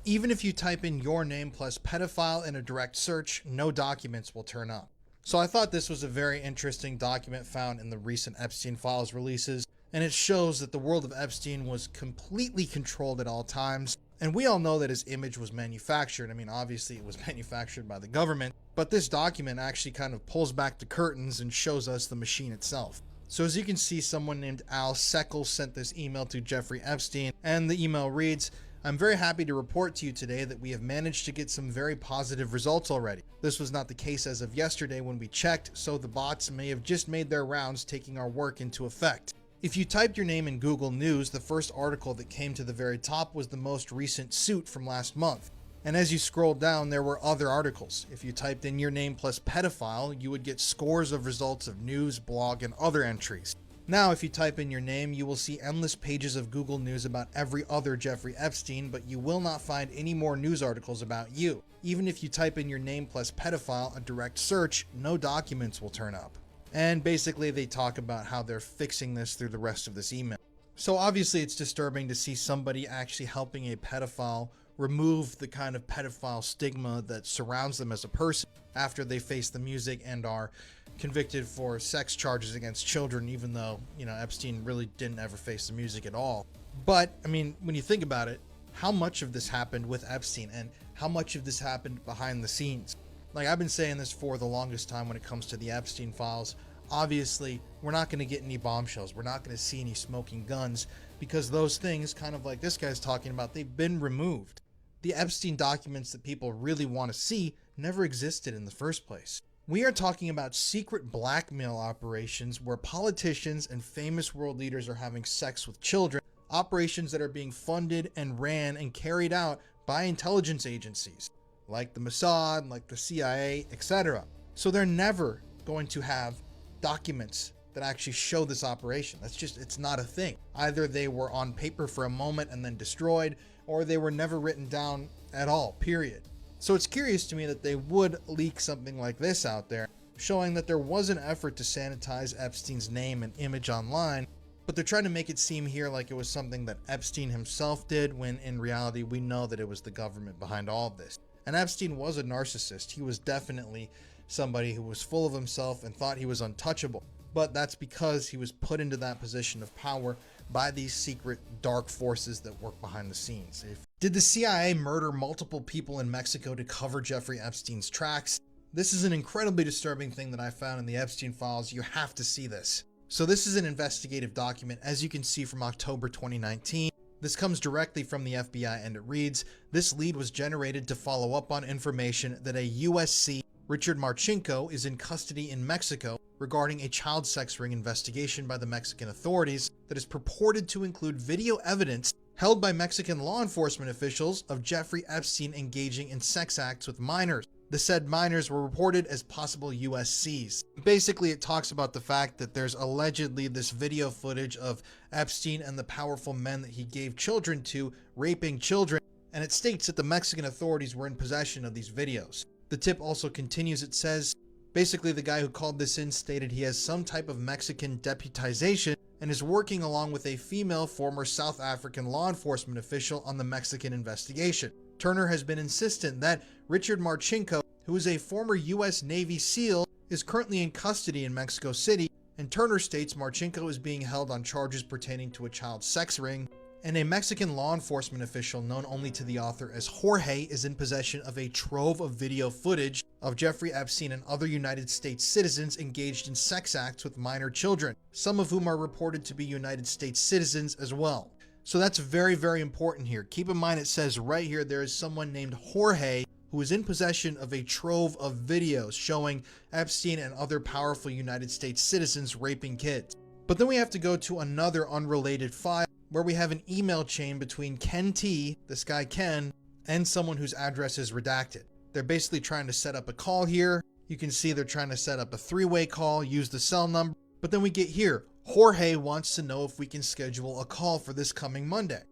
Even if you type in your name plus pedophile in a direct search, no documents will turn up. So I thought this was a very interesting document found in the recent Epstein Files releases, and it shows that the world of Epstein was completely controlled at all times. And we all know that his image was manufactured. I mean, obviously it was manufactured by the government, but this document actually kind of pulls back the curtains and shows us the machine itself. So as you can see, someone named Al Seckel sent this email to Jeffrey Epstein, and the email reads, "I'm very happy to report to you today that we have managed to get some very positive results already. This was not the case as of yesterday when we checked, so the bots may have just made their rounds, taking our work into effect." If you typed your name in Google News, the first article that came to the very top was the most recent suit from last month. And as you scroll down, there were other articles. If you typed in your name plus pedophile, you would get scores of results of news, blog, and other entries. Now, if you type in your name, you will see endless pages of Google News about every other Jeffrey Epstein, but you will not find any more news articles about you. Even if you type in your name plus pedophile, a direct search, no documents will turn up. And basically they talk about how they're fixing this through the rest of this email. So obviously it's disturbing to see somebody actually helping a pedophile remove the kind of pedophile stigma that surrounds them as a person after they face the music and are convicted for sex charges against children, even though, Epstein really didn't ever face the music at all. But, I mean, when you think about it, how much of this happened with Epstein and how much of this happened behind the scenes? Like, I've been saying this for the longest time when it comes to the Epstein Files. Obviously, we're not going to get any bombshells. We're not going to see any smoking guns because those things, kind of like this guy's talking about, they've been removed. The Epstein documents that people really want to see never existed in the first place. We are talking about secret blackmail operations where politicians and famous world leaders are having sex with children, operations that are being funded and ran and carried out by intelligence agencies like the Mossad, like the CIA, etc. So they're never going to have documents that actually show this operation. It's not a thing. Either they were on paper for a moment and then destroyed, or they were never written down at all, period. So it's curious to me that they would leak something like this out there, showing that there was an effort to sanitize Epstein's name and image online, but they're trying to make it seem here like it was something that Epstein himself did, when in reality we know that it was the government behind all of this. And Epstein was a narcissist. He was definitely somebody who was full of himself and thought he was untouchable. But that's because he was put into that position of power by these secret dark forces that work behind the scenes. Did the CIA murder multiple people in Mexico to cover Jeffrey Epstein's tracks? This is an incredibly disturbing thing that I found in the Epstein Files. You have to see this. So this is an investigative document, as you can see, from October 2019. This comes directly from the FBI, and it reads, "This lead was generated to follow up on information that a USC Richard Marchenko is in custody in Mexico regarding a child sex ring investigation by the Mexican authorities that is purported to include video evidence held by Mexican law enforcement officials of Jeffrey Epstein engaging in sex acts with minors. The said minors were reported as possible USCs. Basically, it talks about the fact that there's allegedly this video footage of Epstein and the powerful men that he gave children to raping children, and it states that the Mexican authorities were in possession of these videos. The tip also continues, it says, basically the guy who called this in stated he has some type of Mexican deputization and is working along with a female former South African law enforcement official on the Mexican investigation. Turner has been insistent that Richard Marchenko, who is a former U.S. Navy SEAL, is currently in custody in Mexico City, and Turner states Marchenko is being held on charges pertaining to a child sex ring, and a Mexican law enforcement official known only to the author as Jorge is in possession of a trove of video footage of Jeffrey Epstein and other United States citizens engaged in sex acts with minor children, some of whom are reported to be United States citizens as well." So that's very, very important here. Keep in mind, it says right here there is someone named Jorge who is in possession of a trove of videos showing Epstein and other powerful United States citizens raping kids. But then we have to go to another unrelated file where we have an email chain between Ken T, this guy Ken, and someone whose address is redacted. They're basically trying to set up a call here. You can see they're trying to set up a three-way call, use the cell number. But then we get here, Jorge wants to know if we can schedule a call for this coming Monday.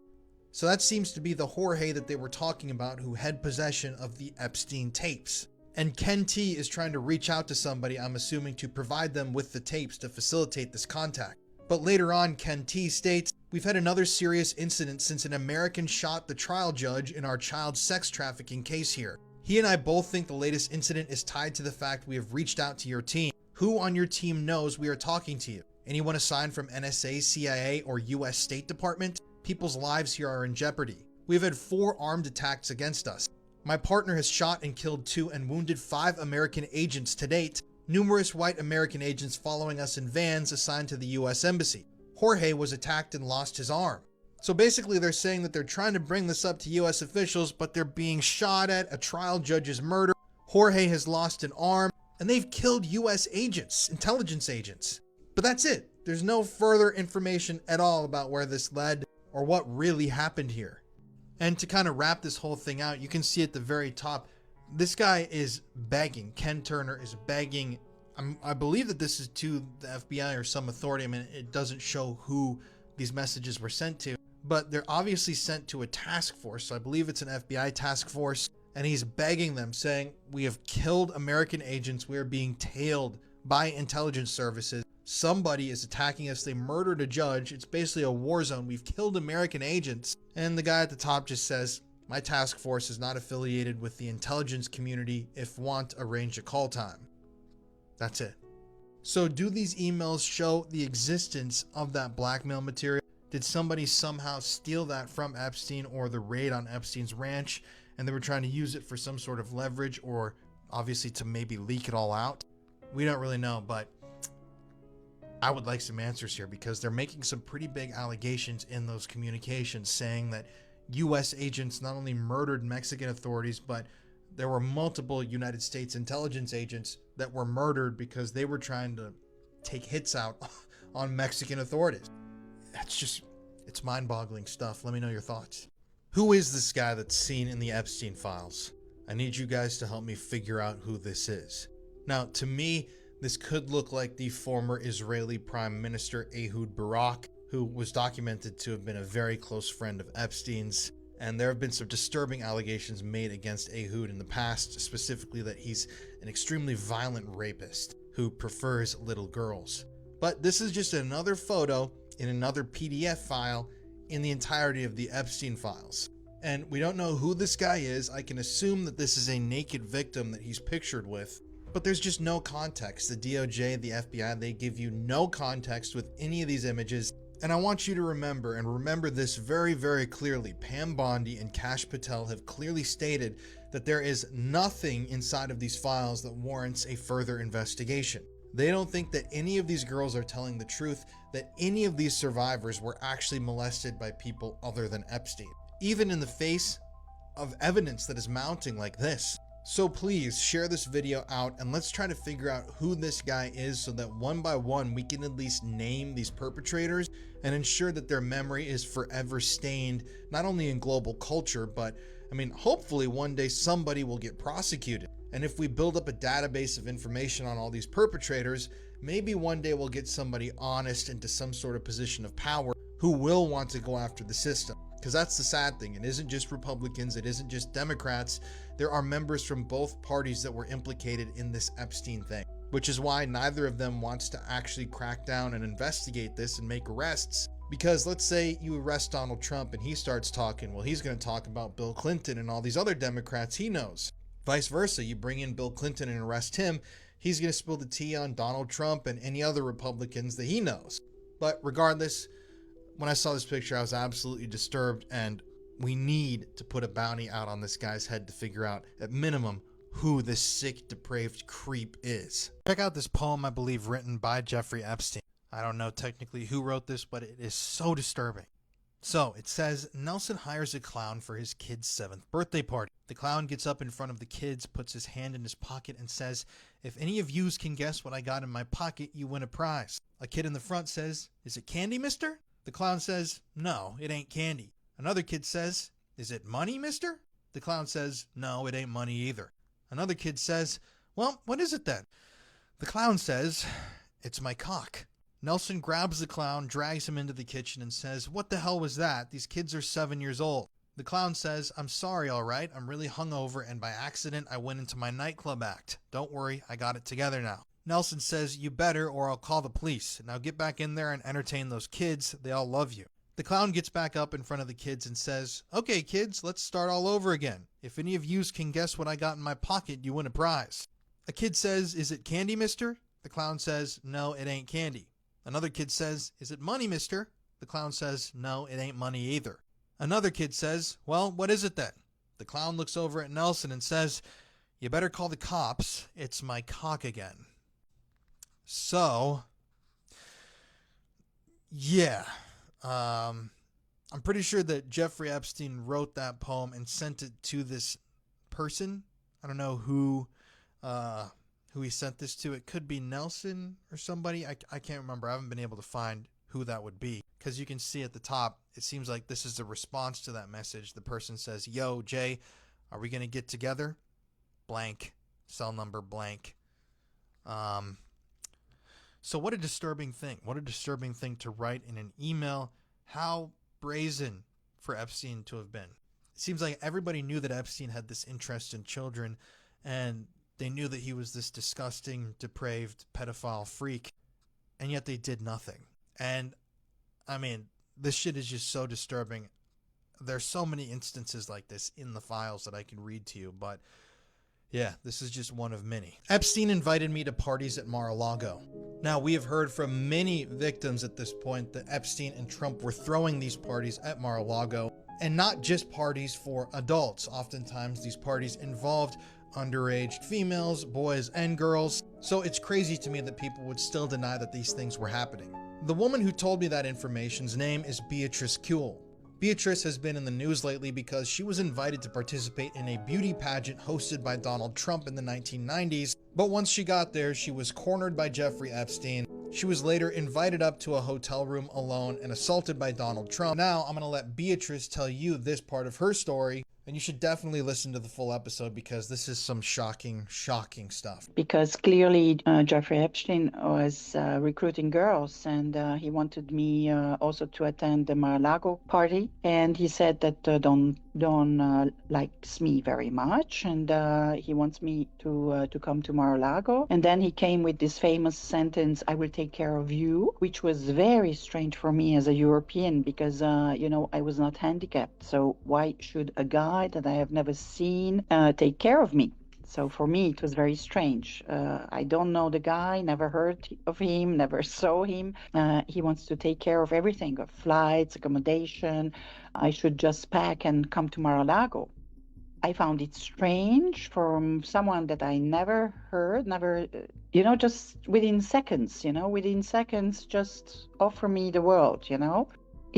So that seems to be the Jorge that they were talking about who had possession of the Epstein tapes. And Ken T is trying to reach out to somebody, I'm assuming, to provide them with the tapes to facilitate this contact. But later on, Ken T states, We've had another serious incident since an American shot the trial judge in our child sex trafficking case here. He and I both think the latest incident is tied to the fact we have reached out to your team. Who on your team knows we are talking to you? Anyone assigned from NSA, CIA, or US State Department? People's lives here are in jeopardy. We've had 4 armed attacks against us. My partner has shot and killed 2 and wounded 5 American agents to date. Numerous white American agents following us in vans assigned to the US Embassy. Jorge was attacked and lost his arm. So basically they're saying that they're trying to bring this up to US officials, but they're being shot at, a trial judge's murder. Jorge has lost an arm, and they've killed US agents, intelligence agents. But that's it. There's no further information at all about where this led or what really happened here. And to kind of wrap this whole thing out, you can see at the very top, this guy is begging. Ken Turner is begging. I believe that this is to the FBI or some authority. I mean, it doesn't show who these messages were sent to, but they're obviously sent to a task force. So I believe it's an FBI task force. And he's begging them, saying, we have killed American agents. We are being tailed by intelligence services. Somebody is attacking us. They murdered a judge. It's basically a war zone. We've killed American agents. And the guy at the top just says, my task force is not affiliated with the intelligence community. If want, arrange a call time. That's it. So do these emails show the existence of that blackmail material? Did somebody somehow steal that from Epstein or the raid on Epstein's ranch, and they were trying to use it for some sort of leverage, or obviously to maybe leak it all out? We don't really know, but I would like some answers here, because they're making some pretty big allegations in those communications saying that US agents not only murdered Mexican authorities, but there were multiple United States intelligence agents that were murdered because they were trying to take hits out on Mexican authorities. It's mind-boggling stuff. Let me know your thoughts. Who is this guy that's seen in the Epstein Files? I need you guys to help me figure out who this is. Now, to me, this could look like the former Israeli Prime Minister Ehud Barak, who was documented to have been a very close friend of Epstein's. And there have been some disturbing allegations made against Ehud in the past, specifically that he's an extremely violent rapist who prefers little girls. But this is just another photo in another PDF file in the entirety of the Epstein Files. And we don't know who this guy is. I can assume that this is a naked victim that he's pictured with, but there's just no context. The DOJ, the FBI, they give you no context with any of these images. And I want you to remember this very, very clearly. Pam Bondi and Kash Patel have clearly stated that there is nothing inside of these files that warrants a further investigation. They don't think that any of these girls are telling the truth, that any of these survivors were actually molested by people other than Epstein, even in the face of evidence that is mounting like this. So please share this video out, and let's try to figure out who this guy is, so that one by one we can at least name these perpetrators and ensure that their memory is forever stained, not only in global culture, but hopefully one day somebody will get prosecuted. And if we build up a database of information on all these perpetrators, maybe one day we'll get somebody honest into some sort of position of power who will want to go after the system. Because that's the sad thing. It isn't just Republicans. It isn't just Democrats. There are members from both parties that were implicated in this Epstein thing, which is why neither of them wants to actually crack down and investigate this and make arrests. Because let's say you arrest Donald Trump and he starts talking, well, he's going to talk about Bill Clinton and all these other Democrats he knows. Vice versa, you bring in Bill Clinton and arrest him, he's going to spill the tea on Donald Trump and any other Republicans that he knows. But regardless, when I saw this picture, I was absolutely disturbed, and we need to put a bounty out on this guy's head to figure out, at minimum, who this sick, depraved creep is. Check out this poem, I believe, written by Jeffrey Epstein. I don't know technically who wrote this, but it is so disturbing. So it says, Nelson hires a clown for his kid's 7th birthday party. The clown gets up in front of the kids, puts his hand in his pocket, and says, if any of yous can guess what I got in my pocket, you win a prize. A kid in the front says, is it candy, mister? The clown says, no, it ain't candy. Another kid says, is it money, mister? The clown says, no, it ain't money either. Another kid says, well, what is it then? The clown says, it's my cock. Nelson grabs the clown, drags him into the kitchen, and says, what the hell was that? These kids are 7 years old. The clown says, I'm sorry, all right. I'm really hungover, and by accident, I went into my nightclub act. Don't worry, I got it together now. Nelson says, you better, or I'll call the police. Now get back in there and entertain those kids. They all love you. The clown gets back up in front of the kids and says, "Okay, kids, let's start all over again. If any of yous can guess what I got in my pocket, you win a prize." A kid says, "Is it candy, mister?" The clown says, "No, it ain't candy." Another kid says, "Is it money, mister?" The clown says, "No, it ain't money either." Another kid says, "Well, what is it then?" The clown looks over at Nelson and says, "You better call the cops. It's my cock again." So, yeah. I'm pretty sure that Jeffrey Epstein wrote that poem and sent it to this person. I don't know who he sent this to. It could be Nelson or somebody. I can't remember. I haven't been able to find who that would be, because you can see at the top, it seems like this is a response to that message. The person says, "Yo, Jay, are we going to get together? Blank. Cell number blank." So what a disturbing thing. What a disturbing thing to write in an email. How brazen for Epstein to have been. It seems like everybody knew that Epstein had this interest in children, and they knew that he was this disgusting, depraved, pedophile freak, and yet they did nothing. And, I mean, this shit is just so disturbing. There's so many instances like this in the files that I can read to you, but yeah, this is just one of many. Epstein invited me to parties at Mar-a-Lago. Now, we have heard from many victims at this point that Epstein and Trump were throwing these parties at Mar-a-Lago, and not just parties for adults. Oftentimes, these parties involved underage females, boys, and girls. So it's crazy to me that people would still deny that these things were happening. The woman who told me that information's name is Beatrice Kuehl. Beatrice has been in the news lately because she was invited to participate in a beauty pageant hosted by Donald Trump in the 1990s, but once she got there, she was cornered by Jeffrey Epstein. She was later invited up to a hotel room alone and assaulted by Donald Trump. Now, I'm going to let Beatrice tell you this part of her story, and you should definitely listen to the full episode because this is some shocking, shocking stuff. Because clearly Jeffrey Epstein was recruiting girls, and he wanted me also to attend the Mar-a-Lago party. And he said that Don likes me very much, and he wants me to come to Mar-a-Lago. And then he came with this famous sentence, "I will take care of you," which was very strange for me as a European because, I was not handicapped. So why should a guy that I have never seen take care of me? So for me, it was very strange. I don't know the guy, never heard of him, never saw him. He wants to take care of everything, of flights, accommodation. I should just pack and come to Mar-a-Lago. I found it strange from someone that I never heard, just within seconds, just offer me the world,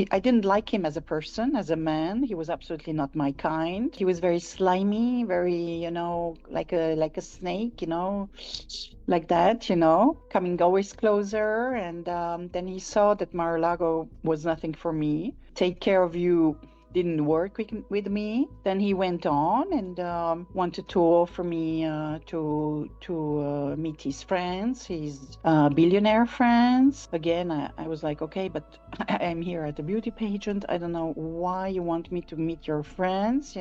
I didn't like him as a person, as a man. He was absolutely not my kind. He was very slimy, very, like a snake, like that, coming always closer. And then he saw that Mar-a-Lago was nothing for me. Take care of you didn't work with me. Then he went on and wanted to offer me to meet his friends, his billionaire friends. Again, I was like, okay, but I'm here at a beauty pageant. I don't know why you want me to meet your friends,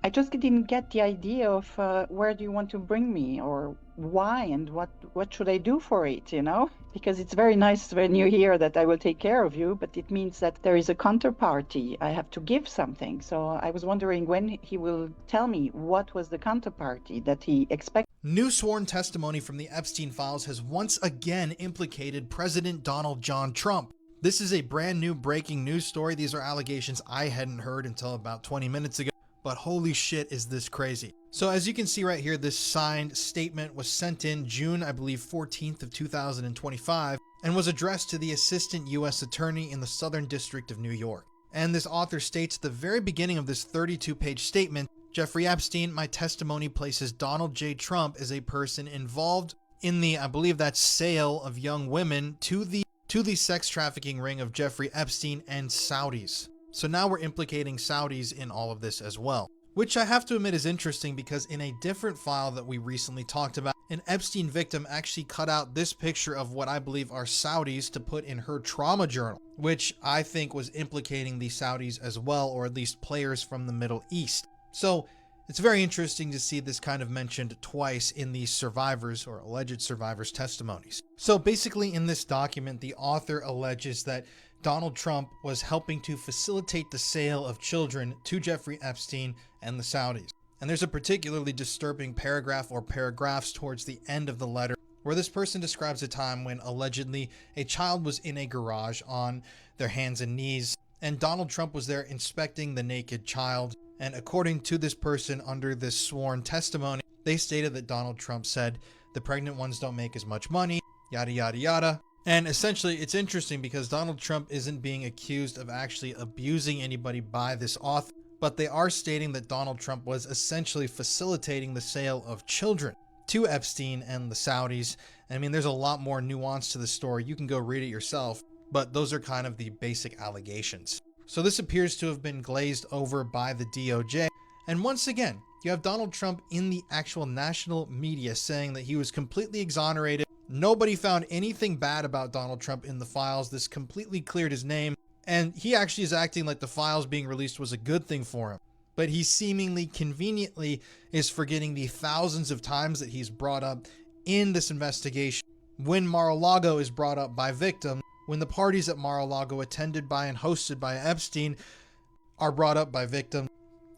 I just didn't get the idea of where do you want to bring me, or why, and what should I do for it, Because it's very nice when you hear that I will take care of you, but it means that there is a counterparty. I have to give something. So I was wondering when he will tell me what was the counterparty that he expected. New sworn testimony from the Epstein Files has once again implicated President Donald John Trump. This is a brand new breaking news story. These are allegations I hadn't heard until about 20 minutes ago. But holy shit, is this crazy. So as you can see right here, this signed statement was sent in June, I believe, 14th of 2025, and was addressed to the Assistant U.S. Attorney in the Southern District of New York. And this author states at the very beginning of this 32-page statement, "Jeffrey Epstein, my testimony places Donald J. Trump as a person involved in the, I believe that's sale of young women to the sex trafficking ring of Jeffrey Epstein and Saudis." So now we're implicating Saudis in all of this as well, which I have to admit is interesting because in a different file that we recently talked about, an Epstein victim actually cut out this picture of what I believe are Saudis to put in her trauma journal, which I think was implicating the Saudis as well, or at least players from the Middle East. So it's very interesting to see this kind of mentioned twice in these survivors or alleged survivors' testimonies. So basically in this document, the author alleges that Donald Trump was helping to facilitate the sale of children to Jeffrey Epstein and the Saudis. And there's a particularly disturbing paragraph or paragraphs towards the end of the letter where this person describes a time when allegedly a child was in a garage on their hands and knees, and Donald Trump was there inspecting the naked child. And according to this person, under this sworn testimony, they stated that Donald Trump said, "The pregnant ones don't make as much money, yada, yada, yada." And essentially, it's interesting because Donald Trump isn't being accused of actually abusing anybody by this author, but they are stating that Donald Trump was essentially facilitating the sale of children to Epstein and the Saudis. I mean, there's a lot more nuance to the story. You can go read it yourself, but those are kind of the basic allegations. So this appears to have been glazed over by the DOJ. And once again, you have Donald Trump in the actual national media saying that he was completely exonerated. Nobody found anything bad about Donald Trump in the files. This completely cleared his name. And he actually is acting like the files being released was a good thing for him. But he seemingly conveniently is forgetting the thousands of times that he's brought up in this investigation. When Mar-a-Lago is brought up by victims, when the parties at Mar-a-Lago attended by and hosted by Epstein are brought up by victims,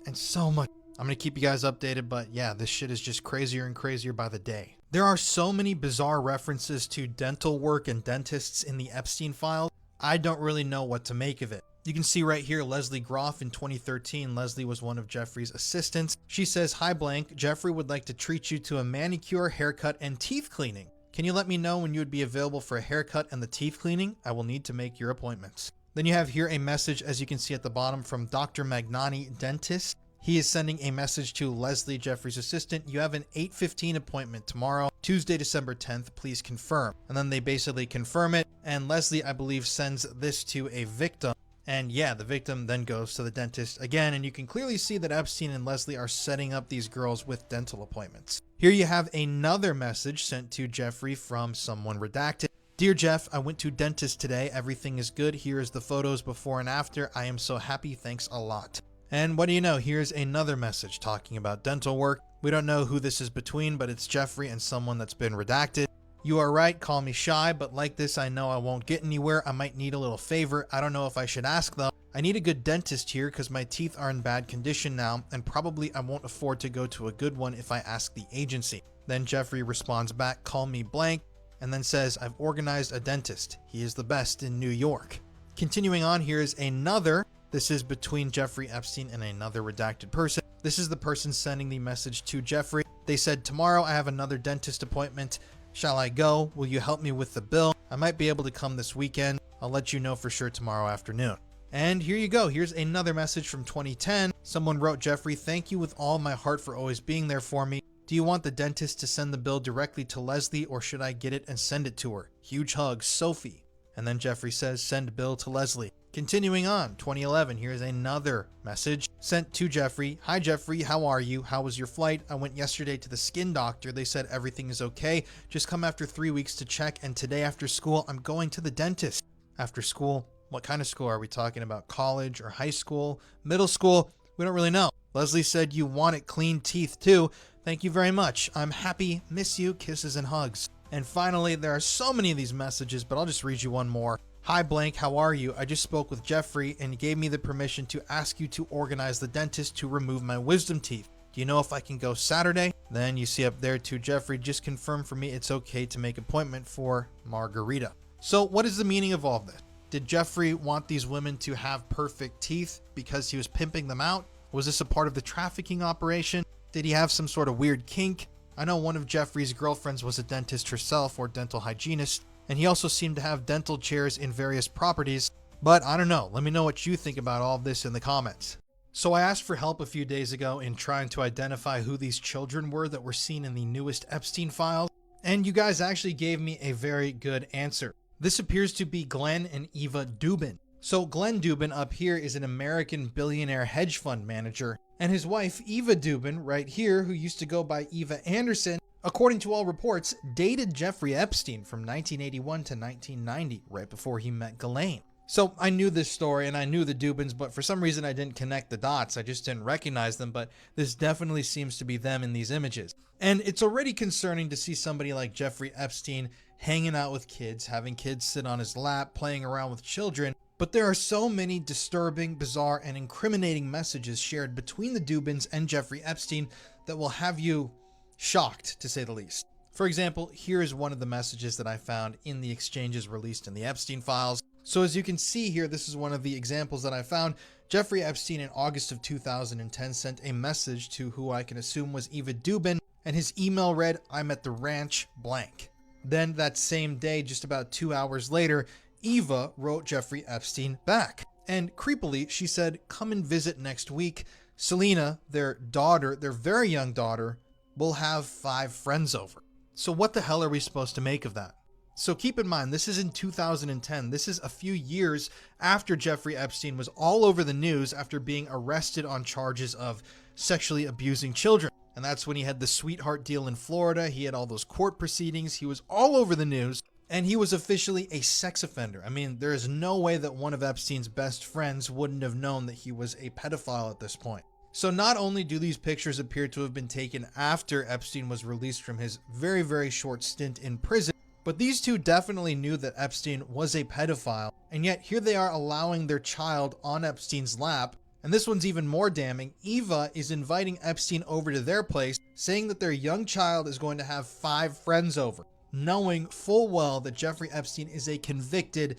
and so much. I'm going to keep you guys updated, but yeah, this shit is just crazier and crazier by the day. There are so many bizarre references to dental work and dentists in the Epstein files. I don't really know what to make of it. You can see right here, Leslie Groff in 2013. Leslie was one of Jeffrey's assistants. She says, "Hi blank, Jeffrey would like to treat you to a manicure, haircut, and teeth cleaning. Can you let me know when you would be available for a haircut and the teeth cleaning? I will need to make your appointments." Then you have here a message, as you can see at the bottom, from Dr. Magnani, dentist. He is sending a message to Leslie, Jeffrey's assistant. "You have an 8:15 appointment tomorrow, Tuesday, December 10th. Please confirm." And then they basically confirm it. And Leslie, I believe, sends this to a victim. And yeah, the victim then goes to the dentist again. And you can clearly see that Epstein and Leslie are setting up these girls with dental appointments. Here you have another message sent to Jeffrey from someone redacted. "Dear Jeff, I went to dentist today. Everything is good. Here is the photos before and after. I am so happy. Thanks a lot." And what do you know? Here's another message talking about dental work. We don't know who this is between, but it's Jeffrey and someone that's been redacted. "You are right. Call me shy, but like this, I know I won't get anywhere. I might need a little favor. I don't know if I should ask though. I need a good dentist here because my teeth are in bad condition now, and probably I won't afford to go to a good one if I ask the agency." Then Jeffrey responds back, "Call me blank," and then says, "I've organized a dentist. He is the best in New York." Continuing on, here is another. This is between Jeffrey Epstein and another redacted person. This is the person sending the message to Jeffrey. They said, "Tomorrow I have another dentist appointment. Shall I go? Will you help me with the bill? I might be able to come this weekend. I'll let you know for sure tomorrow afternoon." And here you go. Here's another message from 2010. Someone wrote, "Jeffrey, thank you with all my heart for always being there for me. Do you want the dentist to send the bill directly to Leslie, or should I get it and send it to her? Huge hugs, Sophie." And then Jeffrey says, "Send bill to Leslie." Continuing on, 2011, here's another message sent to Jeffrey. "Hi Jeffrey, how are you? How was your flight? I went yesterday to the skin doctor. They said everything is okay. Just come after 3 weeks to check, and today after school, I'm going to the dentist." After school? What kind of school are we talking about? College or high school? Middle school? We don't really know. Leslie said, "You wanted clean teeth too. Thank you very much. I'm happy. Miss you. Kisses and hugs." And finally, there are so many of these messages, but I'll just read you one more. "Hi blank, how are you? I just spoke with Jeffrey and he gave me the permission to ask you to organize the dentist to remove my wisdom teeth. Do you know if I can go Saturday?" Then you see up there to Jeffrey, "Just confirm for me it's okay to make appointment for Margarita." So what is the meaning of all of this? Did Jeffrey want these women to have perfect teeth because he was pimping them out? Was this a part of the trafficking operation? Did he have some sort of weird kink? I know one of Jeffrey's girlfriends was a dentist herself, or dental hygienist, and he also seemed to have dental chairs in various properties. But I don't know. Let me know what you think about all of this in the comments. So I asked for help a few days ago in trying to identify who these children were that were seen in the newest Epstein files, and you guys actually gave me a very good answer. This appears to be Glenn and Eva Dubin. So Glenn Dubin up here is an American billionaire hedge fund manager, and his wife Eva Dubin right here, who used to go by Eva Anderson, according to all reports, dated Jeffrey Epstein from 1981 to 1990, right before he met Ghislaine. So I knew this story and I knew the Dubins, but for some reason I didn't connect the dots. I just didn't recognize them, but this definitely seems to be them in these images. And it's already concerning to see somebody like Jeffrey Epstein hanging out with kids, having kids sit on his lap, playing around with children. But there are so many disturbing, bizarre, and incriminating messages shared between the Dubins and Jeffrey Epstein that will have you shocked, to say the least. For example, here is one of the messages that I found in the exchanges released in the Epstein Files. So as you can see here, this is one of the examples that I found. Jeffrey Epstein in August of 2010 sent a message to who I can assume was Eva Dubin, and his email read, "I'm at the ranch blank." Then that same day, just about 2 hours later, Eva wrote Jeffrey Epstein back. And creepily, she said, "Come and visit next week. Selena, their daughter, their very young daughter, will have 5 friends over." So what the hell are we supposed to make of that? So keep in mind, this is in 2010. This is a few years after Jeffrey Epstein was all over the news after being arrested on charges of sexually abusing children. And that's when he had the sweetheart deal in Florida. He had all those court proceedings. He was all over the news. And he was officially a sex offender. I mean, there is no way that one of Epstein's best friends wouldn't have known that he was a pedophile at this point. So not only do these pictures appear to have been taken after Epstein was released from his very, very short stint in prison, but these two definitely knew that Epstein was a pedophile, and yet here they are allowing their child on Epstein's lap. And this one's even more damning. Eva is inviting Epstein over to their place, saying that their young child is going to have 5 friends over, knowing full well that Jeffrey Epstein is a convicted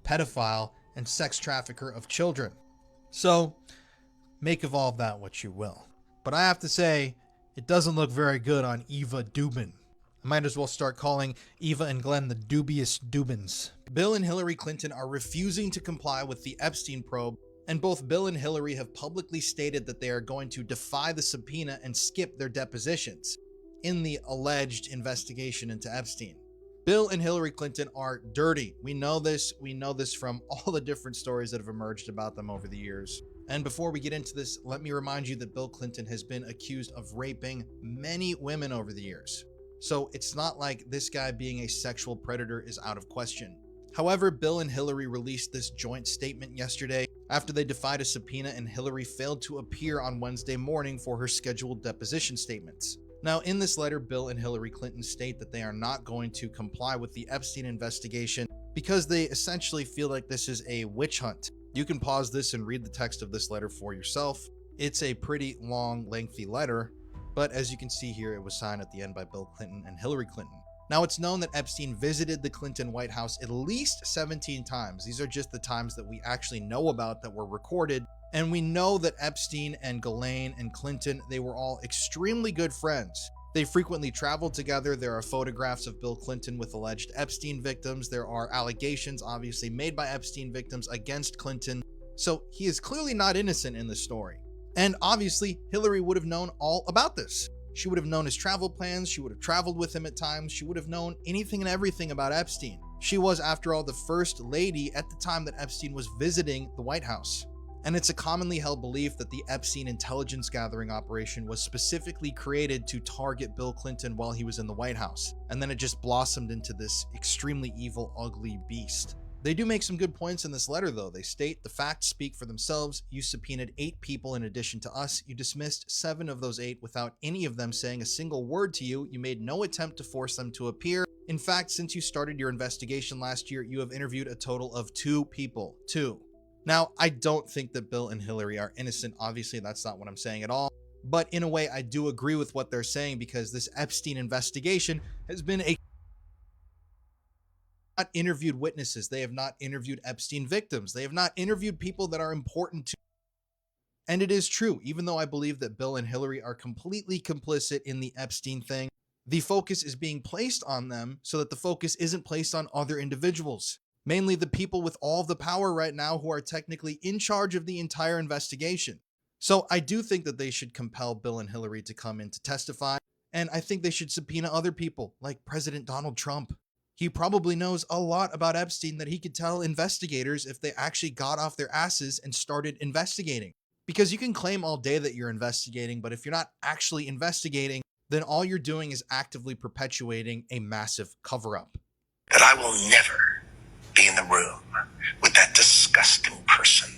pedophile and sex trafficker of children. So make of all of that what you will. But I have to say, it doesn't look very good on Eva Dubin. I might as well start calling Eva and Glenn the dubious Dubins. Bill and Hillary Clinton are refusing to comply with the Epstein probe, and both Bill and Hillary have publicly stated that they are going to defy the subpoena and skip their depositions in the alleged investigation into Epstein. Bill and Hillary Clinton are dirty. We know this. We know this from all the different stories that have emerged about them over the years. And before we get into this, let me remind you that Bill Clinton has been accused of raping many women over the years. So it's not like this guy being a sexual predator is out of question. However, Bill and Hillary released this joint statement yesterday after they defied a subpoena and Hillary failed to appear on Wednesday morning for her scheduled deposition statements. Now, in this letter, Bill and Hillary Clinton state that they are not going to comply with the Epstein investigation because they essentially feel like this is a witch hunt. You can pause this and read the text of this letter for yourself. It's a pretty long, lengthy letter, but as you can see here, it was signed at the end by Bill Clinton and Hillary Clinton. Now, it's known that Epstein visited the Clinton White House at least 17 times. These are just the times that we actually know about that were recorded. And we know that Epstein and Ghislaine and Clinton, they were all extremely good friends. They frequently traveled together. There are photographs of Bill Clinton with alleged Epstein victims. There are allegations, obviously, made by Epstein victims against Clinton. So he is clearly not innocent in this story. And obviously, Hillary would have known all about this. She would have known his travel plans. She would have traveled with him at times. She would have known anything and everything about Epstein. She was, after all, the first lady at the time that Epstein was visiting the White House. And it's a commonly held belief that the Epstein intelligence gathering operation was specifically created to target Bill Clinton while he was in the White House. And then it just blossomed into this extremely evil, ugly beast. They do make some good points in this letter, though. They state, "The facts speak for themselves. You subpoenaed 8 people in addition to us. You dismissed 7 of those 8 without any of them saying a single word to you. You made no attempt to force them to appear. In fact, since you started your investigation last year, you have interviewed a total of 2 people. 2. Now, I don't think that Bill and Hillary are innocent. Obviously, that's not what I'm saying at all. But in a way, I do agree with what they're saying because this Epstein investigation has been not interviewed witnesses. They have not interviewed Epstein victims. They have not interviewed people that are important to. And it is true, even though I believe that Bill and Hillary are completely complicit in the Epstein thing, the focus is being placed on them so that the focus isn't placed on other individuals. Mainly the people with all the power right now who are technically in charge of the entire investigation. So I do think that they should compel Bill and Hillary to come in to testify. And I think they should subpoena other people like President Donald Trump. He probably knows a lot about Epstein that he could tell investigators if they actually got off their asses and started investigating. Because you can claim all day that you're investigating, but if you're not actually investigating, then all you're doing is actively perpetuating a massive cover-up. That I will never be in the room with that disgusting person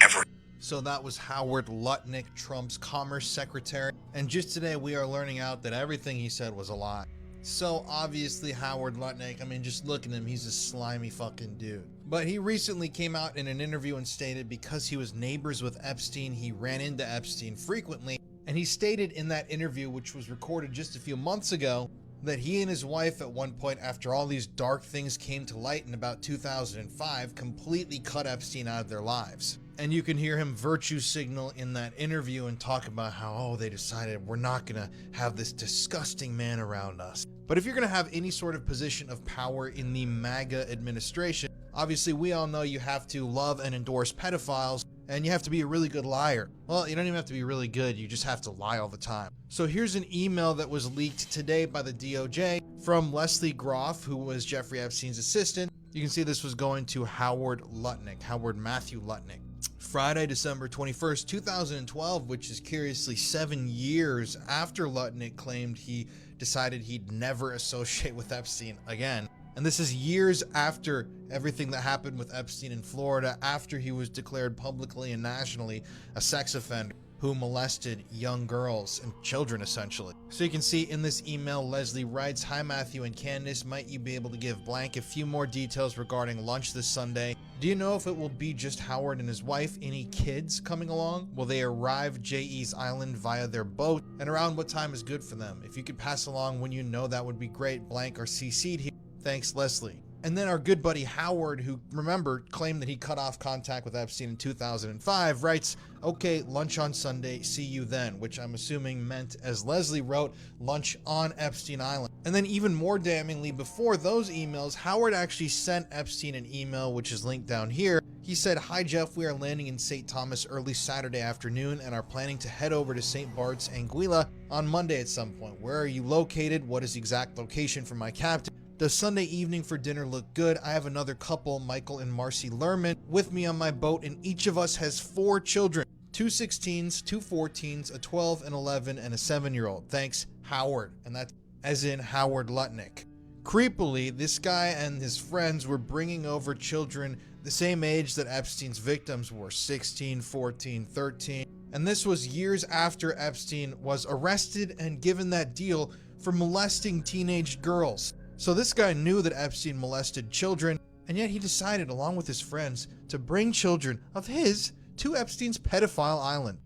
ever. So that was Howard Lutnick, Trump's Commerce Secretary. And just today we are learning out that everything he said was a lie. So obviously Howard Lutnick, I mean, just look at him, he's a slimy fucking dude. But he recently came out in an interview and stated because he was neighbors with Epstein, he ran into Epstein frequently. And he stated in that interview, which was recorded just a few months ago, that he and his wife at one point, after all these dark things came to light in about 2005, completely cut Epstein out of their lives. And you can hear him virtue signal in that interview and talk about how, oh, they decided we're not gonna have this disgusting man around us. But if you're gonna have any sort of position of power in the MAGA administration, obviously we all know you have to love and endorse pedophiles, and you have to be a really good liar. Well, you don't even have to be really good, you just have to lie all the time. So here's an email that was leaked today by the DOJ from Leslie Groff, who was Jeffrey Epstein's assistant. You can see this was going to Howard Matthew Lutnick. Friday, December 21st, 2012, which is curiously 7 years after Lutnick claimed he decided he'd never associate with Epstein again. And this is years after everything that happened with Epstein in Florida, after he was declared publicly and nationally a sex offender who molested young girls and children, essentially. So you can see in this email, Leslie writes, "Hi Matthew and Candace, might you be able to give blank a few more details regarding lunch this Sunday? Do you know if it will be just Howard and his wife? Any kids coming along? Will they arrive J.E.'s Island via their boat? And around what time is good for them? If you could pass along when you know, that would be great. Blank or CC'd here. Thanks, Leslie." And then our good buddy Howard, who, remember, claimed that he cut off contact with Epstein in 2005, writes, "Okay, lunch on Sunday, see you then," which I'm assuming meant, as Leslie wrote, lunch on Epstein Island. And then even more damningly, before those emails, Howard actually sent Epstein an email, which is linked down here. He said, "Hi Jeff, we are landing in St. Thomas early Saturday afternoon and are planning to head over to St. Bart's, Anguilla on Monday at some point. Where are you located? What is the exact location for my captain? Does Sunday evening for dinner look good? I have another couple, Michael and Marcy Lerman, with me on my boat, and each of us has 4 children, 2 16s, 2 14s, a 12, an 11, and a 7-year-old. Thanks, Howard." And that's as in Howard Lutnick. Creepily, this guy and his friends were bringing over children the same age that Epstein's victims were, 16, 14, 13. And this was years after Epstein was arrested and given that deal for molesting teenage girls. So this guy knew that Epstein molested children, and yet he decided, along with his friends, to bring children of his to Epstein's pedophile island.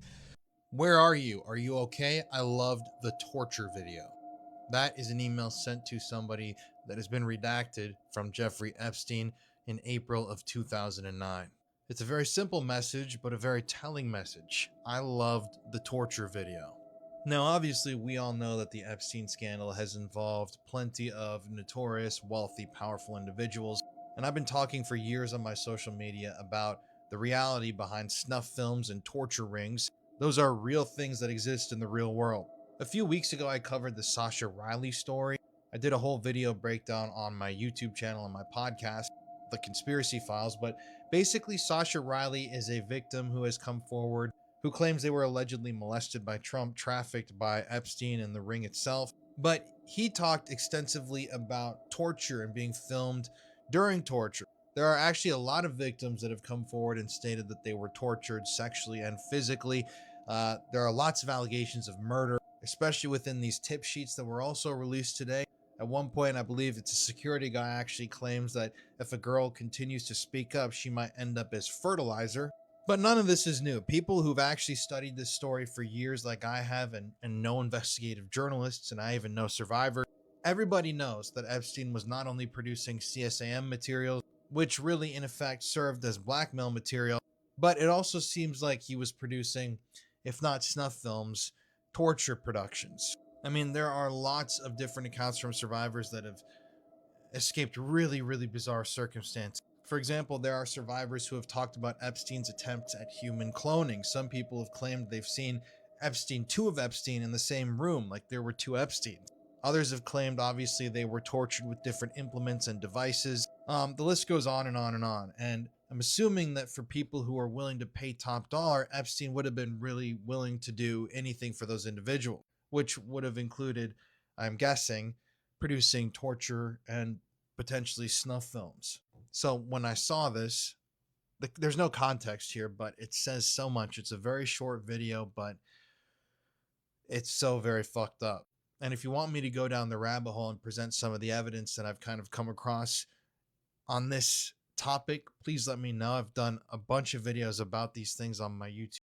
Where are you? Are you okay? I loved the torture video. That is an email sent to somebody that has been redacted from Jeffrey Epstein in April of 2009. It's a very simple message, but a very telling message. I loved the torture video. Now, obviously, we all know that the Epstein scandal has involved plenty of notorious, wealthy, powerful individuals, and I've been talking for years on my social media about the reality behind snuff films and torture rings. Those are real things that exist in the real world. A few weeks ago, I covered the Sasha Riley story. I did a whole video breakdown on my YouTube channel and my podcast, The Conspiracy Files, but basically Sasha Riley is a victim who has come forward, who claims they were allegedly molested by Trump, trafficked by Epstein and the ring itself. But he talked extensively about torture and being filmed during torture. There are actually a lot of victims that have come forward and stated that they were tortured sexually and physically. There are lots of allegations of murder, especially within these tip sheets that were also released today. At one point, I believe it's a security guy actually claims that if a girl continues to speak up, she might end up as fertilizer. But none of this is new. People who've actually studied this story for years, like I have, and know investigative journalists, and I even know survivors, everybody knows that Epstein was not only producing CSAM materials, which really in effect served as blackmail material, but it also seems like he was producing, if not snuff films, torture productions. I mean, there are lots of different accounts from survivors that have escaped really, really bizarre circumstances. For example, there are survivors who have talked about Epstein's attempts at human cloning. Some people have claimed they've seen two of Epstein in the same room, like there were 2 Epsteins. Others have claimed, obviously, they were tortured with different implements and devices. The list goes on and on and on. And I'm assuming that for people who are willing to pay top dollar, Epstein would have been really willing to do anything for those individuals, which would have included, I'm guessing, producing torture and potentially snuff films. So when I saw this, there's no context here, but it says so much. It's a very short video, but it's so very fucked up. And if you want me to go down the rabbit hole and present some of the evidence that I've kind of come across on this topic, please let me know. I've done a bunch of videos about these things on my YouTube